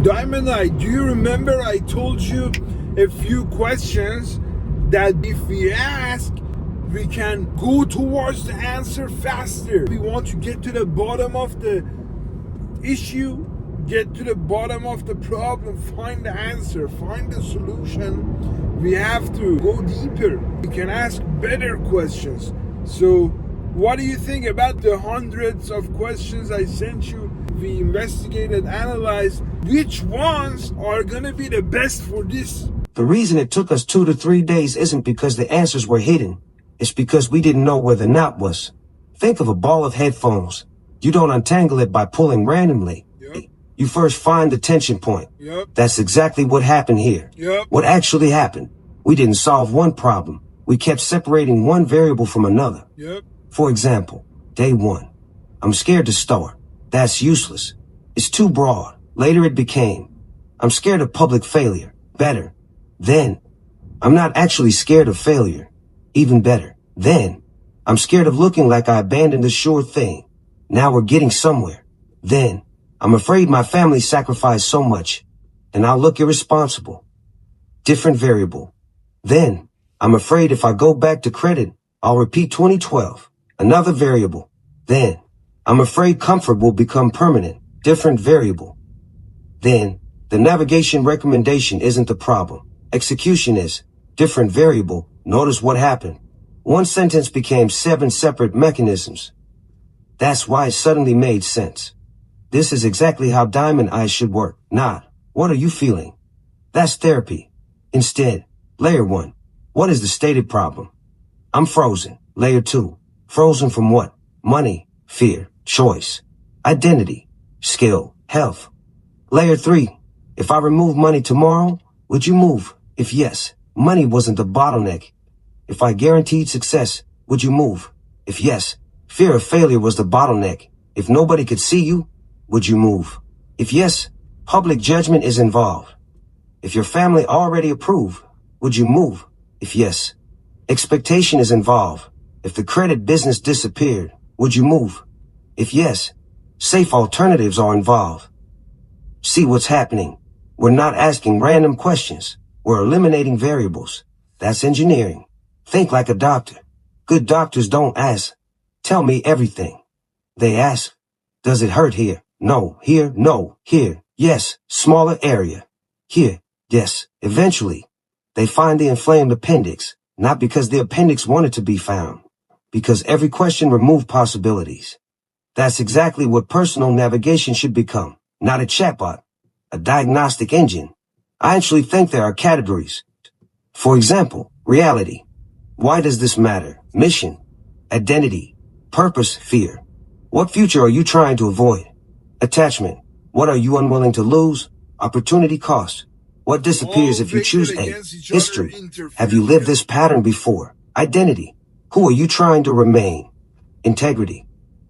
Diamond Eye, do you remember I told you a few questions that if we ask, we can go towards the answer faster. We want to get to the bottom of the issue, get to the bottom of the problem, find the answer, find the solution. We have to go deeper. We can ask better questions. So what do you think about the hundreds of questions I sent you? We investigated, analyzed which ones are gonna be the best for this. The reason it took us 2 to 3 days isn't because the answers were hidden. It's because we didn't know where the knot was. Think of a ball of headphones. You don't untangle it by pulling randomly. Yep. You first find the tension point. Yep. That's exactly what happened here. Yep. What actually happened? We didn't solve one problem. We kept separating one variable from another. Yep. For example, day 1. I'm scared to start. That's useless. It's too broad. Later it became, I'm scared of public failure. Better. Then, I'm not actually scared of failure. Even better. Then, I'm scared of looking like I abandoned a sure thing. Now we're getting somewhere. Then, I'm afraid my family sacrificed so much, and I'll look irresponsible. Different variable. Then, I'm afraid if I go back to credit, I'll repeat 2012. Another variable. Then, I'm afraid comfort will become permanent. Different variable. Then, the navigation recommendation isn't the problem. Execution is. Different variable. Notice what happened. One sentence became 7 separate mechanisms. That's why it suddenly made sense. This is exactly how Diamond Eyes should work. Not, what are you feeling? That's therapy. Instead, layer 1. What is the stated problem? I'm frozen. Layer 2. Frozen from what? Money, fear, choice, identity, skill, health. Layer 3. If I remove money tomorrow, would you move? If yes, money wasn't the bottleneck. If I guaranteed success, would you move? If yes, fear of failure was the bottleneck. If nobody could see you, would you move? If yes, public judgment is involved. If your family already approve, would you move? If yes, expectation is involved. If the credit business disappeared, would you move? If yes, safe alternatives are involved. See what's happening. We're not asking random questions. We're eliminating variables. That's engineering. Think like a doctor. Good doctors don't ask, tell me everything. They ask, does it hurt here? No. Here? No. Here? Yes. Smaller area. Here? Yes. Eventually, they find the inflamed appendix, not because the appendix wanted to be found, because every question removed possibilities. That's exactly what personal navigation should become. Not a chatbot, a diagnostic engine. I actually think there are categories. For example, reality. Why does this matter? Mission, identity, purpose, fear. What future are you trying to avoid? Attachment. What are you unwilling to lose? Opportunity cost. What disappears if you choose A? History. Have you lived this pattern before? Identity. Who are you trying to remain? Integrity.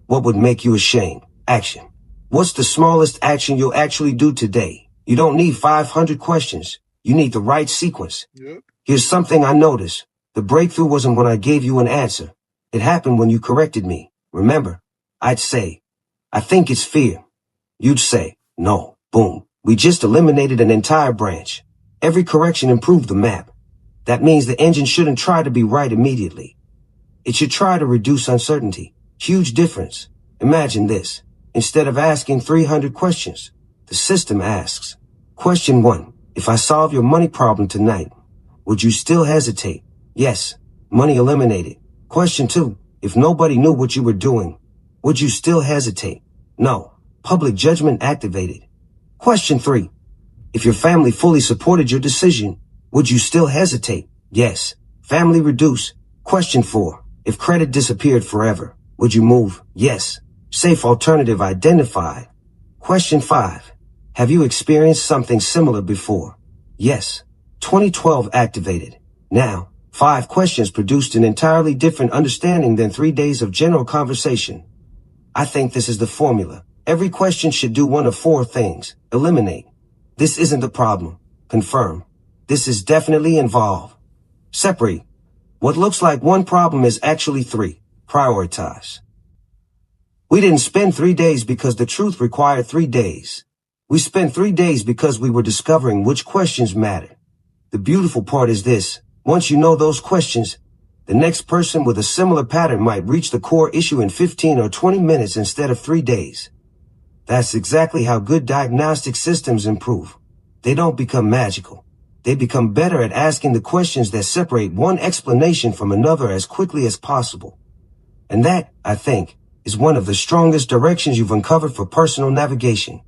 What would make you ashamed? Action. What's the smallest action you'll actually do today? You don't need 500 questions. You need the right sequence. Yep. Here's something I noticed. The breakthrough wasn't when I gave you an answer. It happened when you corrected me. Remember, I'd say, I think it's fear. You'd say, no. Boom. We just eliminated an entire branch. Every correction improved the map. That means the engine shouldn't try to be right immediately. It should try to reduce uncertainty. Huge difference. Imagine this. Instead of asking 300 questions, the system asks, Question 1. If I solve your money problem tonight, would you still hesitate? Yes. Money eliminated. Question 2. If nobody knew what you were doing, would you still hesitate? No. Public judgment activated. Question 3. If your family fully supported your decision, would you still hesitate? Yes. Family reduced. Question 4. If credit disappeared forever, would you move? Yes. Safe alternative identified. Question 5. Have you experienced something similar before? Yes. 2012 activated. Now, 5 questions produced an entirely different understanding than 3 days of general conversation. I think this is the formula. Every question should do one of 4 things. Eliminate. This isn't the problem. Confirm. This is definitely involved. Separate. What looks like one problem is actually 3. Prioritize. We didn't spend 3 days because the truth required 3 days. We spent 3 days because we were discovering which questions mattered. The beautiful part is this: once you know those questions, the next person with a similar pattern might reach the core issue in 15 or 20 minutes instead of 3 days. That's exactly how good diagnostic systems improve. They don't become magical. They become better at asking the questions that separate one explanation from another as quickly as possible. And that, I think, is one of the strongest directions you've uncovered for personal navigation.